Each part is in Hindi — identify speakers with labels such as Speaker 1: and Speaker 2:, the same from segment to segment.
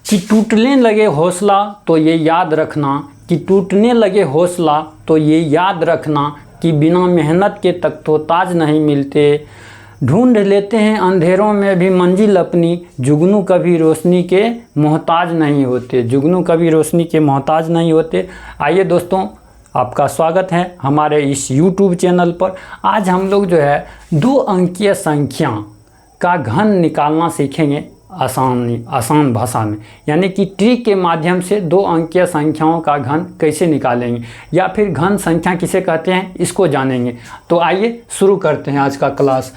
Speaker 1: कि टूटने लगे हौसला तो ये याद रखना, कि टूटने लगे हौसला तो ये याद रखना, कि बिना मेहनत के तख्तोताज नहीं मिलते। ढूंढ लेते हैं अंधेरों में भी मंजिल अपनी, जुगनू कभी रोशनी के मोहताज नहीं होते, जुगनू कभी रोशनी के मोहताज नहीं होते। आइए दोस्तों, आपका स्वागत है हमारे इस YouTube चैनल पर। आज हम लोग जो है 2 अंकीय संख्या का घन निकालना सीखेंगे आसान भाषा में, यानी कि ट्रिक के माध्यम से 2 अंकीय संख्याओं का घन कैसे निकालेंगे या फिर घन संख्या किसे कहते हैं इसको जानेंगे। तो आइए शुरू करते हैं आज का क्लास।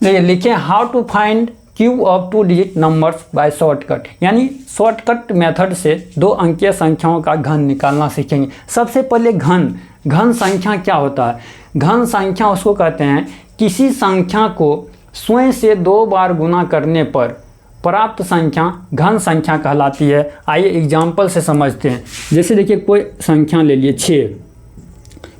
Speaker 1: लिखें how to find cube of 2 digit numbers by shortcut, यानी शॉर्टकट मेथड से 2 अंकीय संख्याओं का घन निकालना सीखेंगे। सबसे पहले घन संख्या क्या होता है? घन संख्या उसको कहते हैं किसी संख्या को स्वयं से 2 बार गुना करने पर प्राप्त संख्या घन संख्या कहलाती है। आइए एग्जाम्पल से समझते हैं। जैसे देखिए, कोई संख्या ले लिए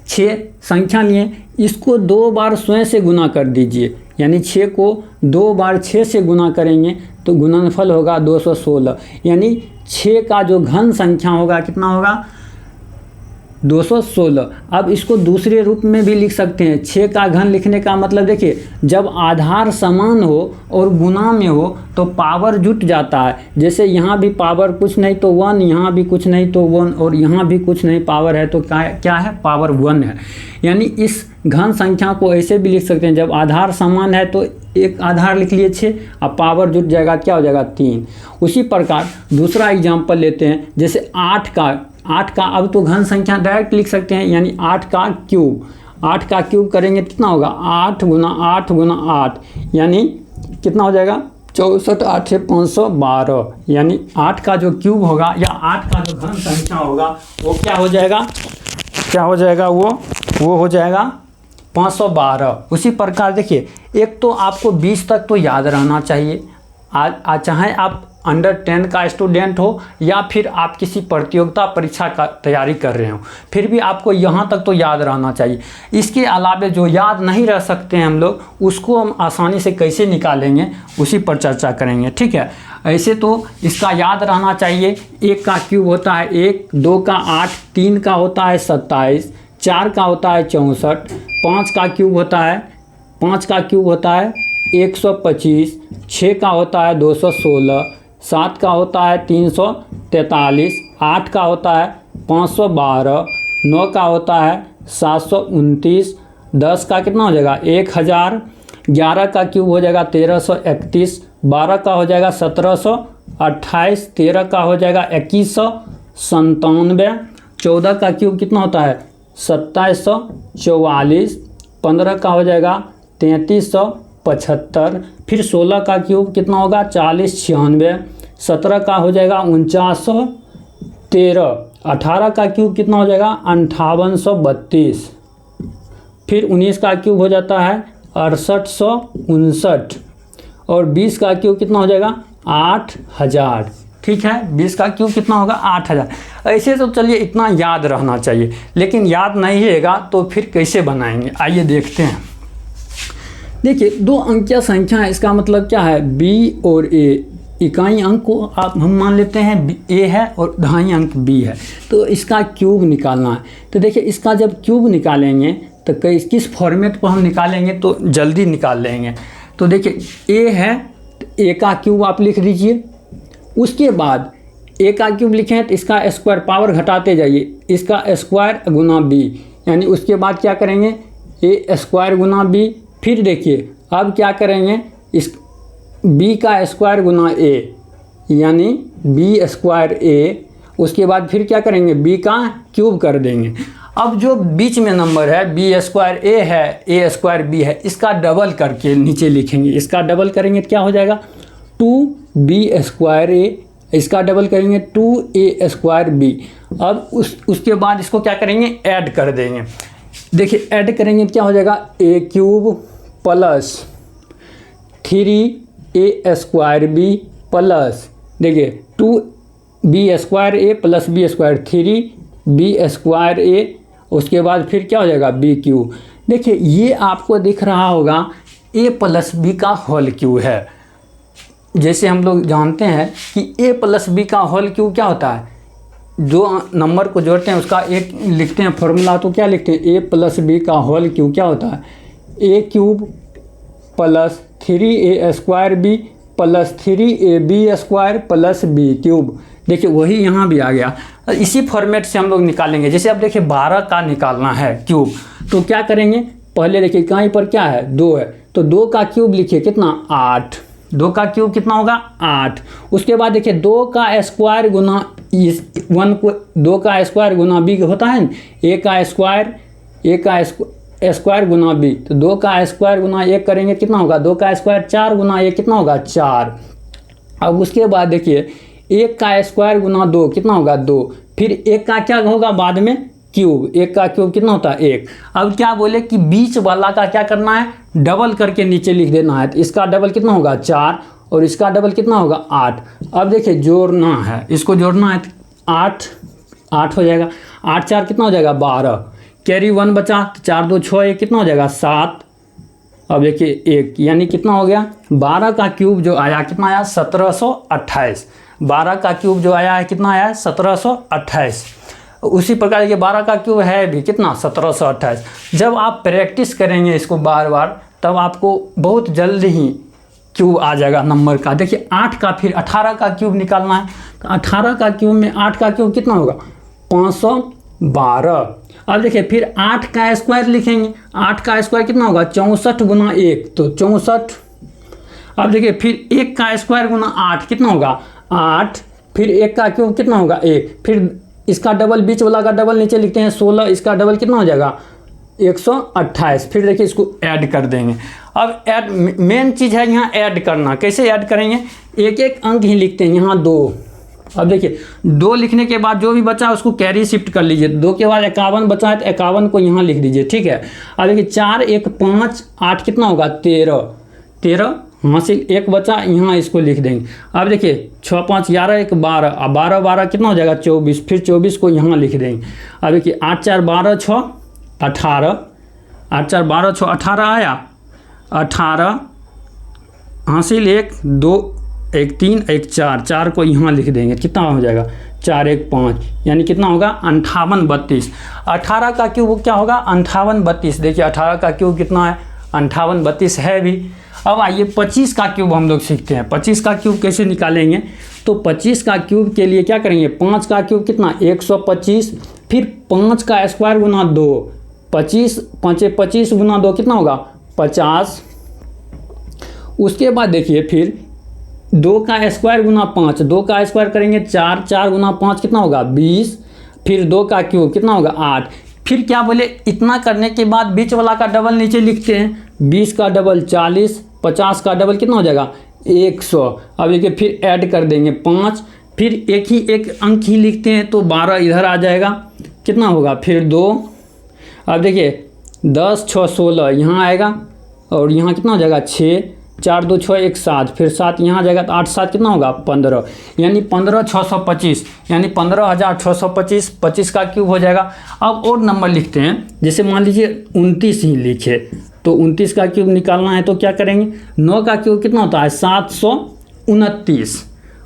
Speaker 1: 6 संख्या लिए, इसको 2 बार स्वयं से गुना कर दीजिए, यानी 6 को 2 बार 6 से गुना करेंगे तो गुणनफल होगा 216, यानी 6 का जो घन संख्या होगा कितना होगा 216। अब इसको दूसरे रूप में भी लिख सकते हैं। 6 का घन लिखने का मतलब देखिए, जब आधार समान हो और गुना में हो तो पावर जुट जाता है। जैसे यहाँ भी पावर कुछ नहीं तो 1, यहाँ भी कुछ नहीं तो 1 और यहाँ भी कुछ नहीं पावर है तो क्या है, पावर 1 है। यानी इस घन संख्या को ऐसे भी लिख सकते हैं, जब आधार समान है तो एक आधार लिख लिए 6, अब पावर जुट जाएगा, क्या हो जाएगा 3। उसी प्रकार दूसरा एग्जाम्पल लेते हैं, जैसे 8 का अब तो घन संख्या डायरेक्ट लिख सकते हैं, यानी 8 का क्यूब करेंगे कितना होगा 8 गुना 8 गुना 8, यानी कितना हो जाएगा 64, 8 से 512, यानी 8 का जो क्यूब होगा या 8 का जो घन संख्या होगा वो क्या हो जाएगा वो हो जाएगा 512। उसी प्रकार देखिए, एक तो आपको 20 तक तो याद रहना चाहिए। चाहे आप अंडर 10 का स्टूडेंट हो या फिर आप किसी प्रतियोगिता परीक्षा का तैयारी कर रहे हो, फिर भी आपको यहाँ तक तो याद रहना चाहिए। इसके अलावा जो याद नहीं रह सकते हैं हम लोग, उसको हम आसानी से कैसे निकालेंगे उसी पर चर्चा करेंगे, ठीक है। ऐसे तो इसका याद रहना चाहिए, 1 का क्यूब होता है 1, 2 का 8, 3 का होता है 27, 4 का होता है 64, 5 का क्यूब होता है 125, 6 का होता है 216, 7 का होता है 343, 8 का होता है 512, 9 का होता है 729, 10 का कितना हो जाएगा 1000, 11 का क्यूब हो जाएगा 1331, 12 का हो जाएगा 1728, 13 का हो जाएगा 2197, 14 का क्यूब कितना होता है 2744, 15 का हो जाएगा 3375, फिर 16 का क्यूब कितना होगा 4096, 17 का हो जाएगा 4913, 18 का क्यूब कितना हो जाएगा 5832, फिर 19 का क्यूब हो जाता है 6859 और 20 का क्यूब कितना हो जाएगा 8000, ठीक है। 20 का क्यूब कितना होगा 8000। ऐसे तो चलिए इतना याद रहना चाहिए, लेकिन याद नहीं रहेगा तो फिर कैसे बनाएंगे, आइए देखते हैं। देखिए, 2 अंकीय संख्या है, इसका मतलब क्या है, b और a। इकाई अंक को हम मान लेते हैं a है और दहाई अंक b है, तो इसका क्यूब निकालना है। तो देखिए, इसका जब क्यूब निकालेंगे तो किस फॉर्मेट पर हम निकालेंगे तो जल्दी निकाल लेंगे। तो देखिए, a है तो a का क्यूब आप लिख दीजिए। उसके बाद a का क्यूब लिखें तो इसका स्क्वायर, पावर घटाते जाइए, इसका स्क्वायर गुना b, यानी उसके बाद क्या करेंगे a स्क्वायर गुना b। फिर देखिए अब क्या करेंगे, इस b का स्क्वायर गुना a, यानी b स्क्वायर a। उसके बाद फिर क्या करेंगे b का क्यूब कर देंगे। अब जो बीच में नंबर है b स्क्वायर a है, a स्क्वायर b है, इसका डबल करके नीचे लिखेंगे। इसका डबल करेंगे तो क्या हो जाएगा 2b स्क्वायर a, इसका डबल करेंगे 2a स्क्वायर b। अब उसके बाद इसको क्या करेंगे ऐड कर देंगे। देखिए ऐड करेंगे तो क्या हो जाएगा a cube plus 3a square b plus देखिए 2b square a plus b square 3b square a। उसके बाद फिर क्या हो जाएगा b क्यूब। देखिए ये आपको दिख रहा होगा a प्लस b का होल क्यूब है। जैसे हम लोग जानते हैं कि a प्लस बी का होल क्यूब क्या होता है, जो नंबर को जोड़ते हैं उसका एक लिखते हैं फॉर्मूला, तो क्या लिखते हैं, a प्लस बी का होल क्यूब क्या होता है, a cube plus 3a square B plus 3ab square plus B cube. देखिए वही यहाँ भी आ गया। इसी फॉर्मेट से हम लोग निकालेंगे। जैसे अब देखिए 12 का निकालना है क्यूब, तो क्या करेंगे, पहले देखिए कहीं पर क्या है 2 है, तो 2 का क्यूब लिखिए कितना 8, 2 का क्यूब कितना होगा 8। उसके बाद देखिए 2 का स्क्वायर गुना इस 1 को 2 का स्क्वायर गुना बी होता है, a का स्क्वायर गुना बी, तो 2 का स्क्वायर गुना 1 करेंगे कितना होगा, 2 का स्क्वायर 4 गुना 1 कितना होगा 4। अब उसके बाद देखिए 1 का स्क्वायर गुना 2 कितना होगा 2, फिर 1 का क्या होगा बाद में क्यूब, 1 का क्यूब कितना होता है 1। अब क्या बोले कि बीच वाला का क्या करना है, डबल करके नीचे लिख देना है, तो इसका डबल कितना होगा 4 और इसका डबल कितना होगा 8। अब देखिए जोड़ना है, इसको जोड़ना है, 8 हो जाएगा, 8 4 कितना हो जाएगा 12, कैरी 1 बचा, 4 2 6 1 कितना हो जाएगा 7। अब देखिए 1 यानी कितना हो गया, 12 का क्यूब जो आया कितना आया 1728, 12 का क्यूब जो आया है कितना आया है 1728। उसी प्रकार के 12 का क्यूब है भी कितना 1728। जब आप प्रैक्टिस करेंगे इसको बार बार, तब आपको बहुत जल्द ही क्यूब आ जाएगा नंबर का। देखिए 8 का फिर 18 का क्यूब निकालना है, तो 18 का क्यूब में 8 का क्यूब कितना होगा 512। अब देखिए फिर 8 का स्क्वायर लिखेंगे, 8 का स्क्वायर कितना होगा 64 गुना 1, तो 64। अब देखिए फिर 1 का स्क्वायर गुना 8 कितना होगा 8, फिर 1 का क्यूब कितना होगा 1, फिर इसका डबल बीच वाला का डबल नीचे लिखते हैं 16, इसका डबल कितना हो जाएगा 128। फिर देखिए इसको ऐड कर देंगे। अब ऐड मेन चीज़ है यहाँ ऐड करना। कैसे ऐड करेंगे, एक एक अंक ही लिखते हैं, यहाँ 2। अब देखिए 2 लिखने के बाद जो भी बचा उसको कैरी शिफ्ट कर लीजिए, 2 के बाद 51 बचा है तो 51 को यहाँ लिख दीजिए, ठीक है। अब देखिए 4 1 5 8 कितना होगा 13 हासिल 1 बचा, यहाँ इसको लिख देंगे। अब देखिए 6 5 11 1 12, अब 12 12 कितना हो जाएगा 24, फिर 24 को यहाँ लिख देंगे। अब देखिए 8 4 12 6 18, 8 4 12 6 18 आया, 18 हासिल 1 2 1 3 1 4, 4 को यहाँ लिख देंगे, कितना हो जाएगा 4 1 5, यानी कितना होगा 58 32। 18 का क्यूब क्या होगा 58 32। देखिए 18 का क्यूब कितना है 58 32 है भी। अब आइए 25 का क्यूब हम लोग सीखते हैं। 25 का क्यूब कैसे निकालेंगे, तो 25 का क्यूब के लिए क्या करेंगे, 5 का क्यूब कितना 125, फिर 5 का स्क्वायर गुना 2, 25 5 25 गुना 2 कितना होगा 50। उसके बाद देखिए फिर 2 का स्क्वायर गुना 5, 2 का स्क्वायर करेंगे 4, 4 गुना 5 कितना होगा 20, फिर 2 का क्यूब कितना होगा 8। फिर क्या बोले, इतना करने के बाद बीच वाला का डबल नीचे लिखते हैं, 20 का डबल 40, 50 का डबल कितना हो जाएगा 100। अब देखिए फिर ऐड कर देंगे 5, फिर एक अंक ही लिखते हैं तो 12 इधर आ जाएगा, कितना होगा फिर 2। अब देखिए 10 6 16 यहाँ आएगा, और यहाँ कितना हो जाएगा 6, 4 2 6 1 7, फिर 7 यहाँ आ जाएगा, तो 8 7 कितना होगा 15, यानी 15 625, यानी 15625। 25 का क्यूब हो जाएगा। अब और नंबर लिखते हैं, जैसे मान लीजिए 29 ही लिखे, तो 29 का क्यूब निकालना है तो क्या करेंगे, 9 का क्यूब कितना होता है 729।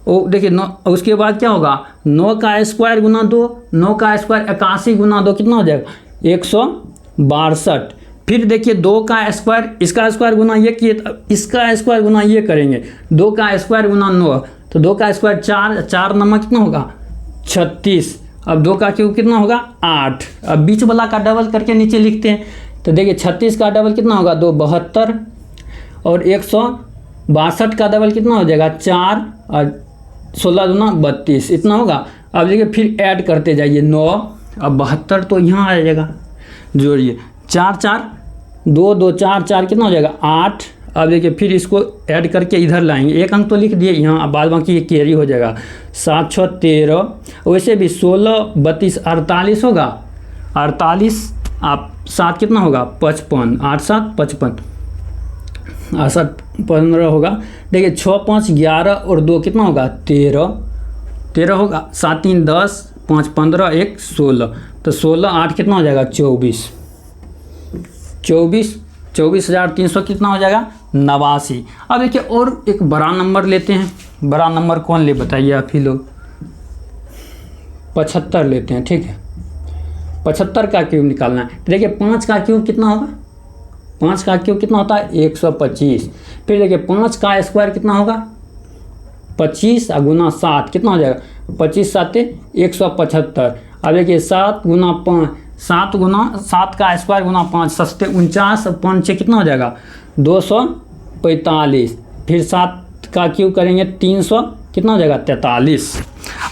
Speaker 1: और देखिए 9, उसके बाद क्या होगा 9 का स्क्वायर गुना 2, 9 का स्क्वायर 81 गुना 2 कितना हो जाएगा 162। फिर देखिए 2 का स्क्वायर, इसका स्क्वायर गुना ये किए, इसका स्क्वायर गुना ये करेंगे, 2 का स्क्वायर गुना 9, तो 2 का स्क्वायर 4, 4 नंबर कितना होगा 36। अब 2 का क्यूब कितना होगा 8। अब बीच वाला का डबल करके नीचे लिखते हैं, तो देखिए 36 का डबल कितना होगा 2 72, और 162 का डबल कितना हो जाएगा 4, और 16 दूना 32 इतना होगा। अब देखिए फिर ऐड करते जाइए 9, अब 72 तो यहाँ आ जाएगा, जोड़िए 4 4 2 2 4 4 कितना हो जाएगा 8। अब देखिए फिर इसको ऐड करके इधर लाएंगे, एक अंक तो लिख दिए यहाँ, बाद बाकी ये कैरी हो जाएगा, 7 6 13, वैसे भी 16 32 48 होगा, 48 आप 7 कितना होगा 55, 8 7 55, 8 7 15 होगा। देखिए 6 5 11 और 2 कितना होगा 13 होगा, 7 3 10 5 15 1 16, तो 16 8 कितना हो जाएगा 24 24300 कितना हो जाएगा 89। अब देखिए और एक बड़ा नंबर लेते हैं। बड़ा नंबर कौन ले बताइए आप ही लोग? 75 लेते हैं, ठीक है। 75 का क्यूब निकालना है। तो देखिए 5 का क्यूब कितना होगा? 5 का क्यूब कितना होता है? 125। फिर देखिए 5 का स्क्वायर कितना होगा? 25 गुना 7 कितना हो जाएगा? 25 7 175। अब देखिए 7 गुना 5, 7 का स्क्वायर गुना 5 सस्ते 49, 5 से कितना हो जाएगा? 245। फिर 7 का क्यूब करेंगे 300 कितना हो जाएगा? 43।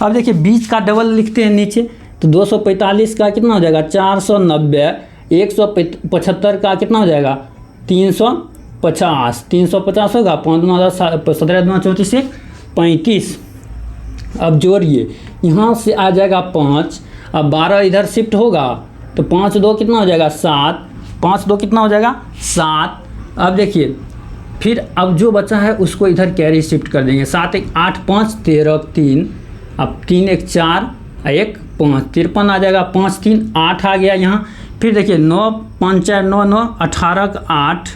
Speaker 1: अब देखिए 20 का डबल लिखते हैं नीचे, तो 245 का कितना हो जाएगा? 490। 175 का कितना हो जाएगा? 350। 350 होगा 5 दूना 17 दूना 34 से 35। अब जोड़िए, यहाँ से आ जाएगा 5। अब 12 इधर शिफ्ट होगा तो 5 2 कितना हो जाएगा? 7। 5 2 कितना हो जाएगा? 7। अब देखिए फिर अब जो बचा है उसको इधर कैरी शिफ्ट कर देंगे। 7 1 8 5 13 3। अब 3 1 4 1 5 53 आ जाएगा। 5 3 8 आ गया यहाँ। फिर देखिए 9 5 4 9 9 18 का 8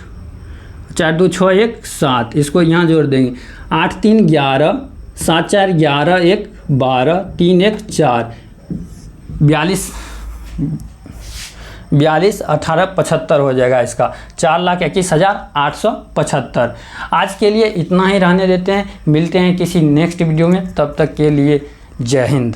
Speaker 1: 4 2 6 1 7। इसको यहाँ जोड़ देंगे। 8 3 11 7 4 11 1 12 3 1 4 42 18 75 हो जाएगा इसका। 4,21,875। आज के लिए इतना ही रहने देते हैं। मिलते हैं किसी नेक्स्ट वीडियो में, तब तक के लिए जय हिंद।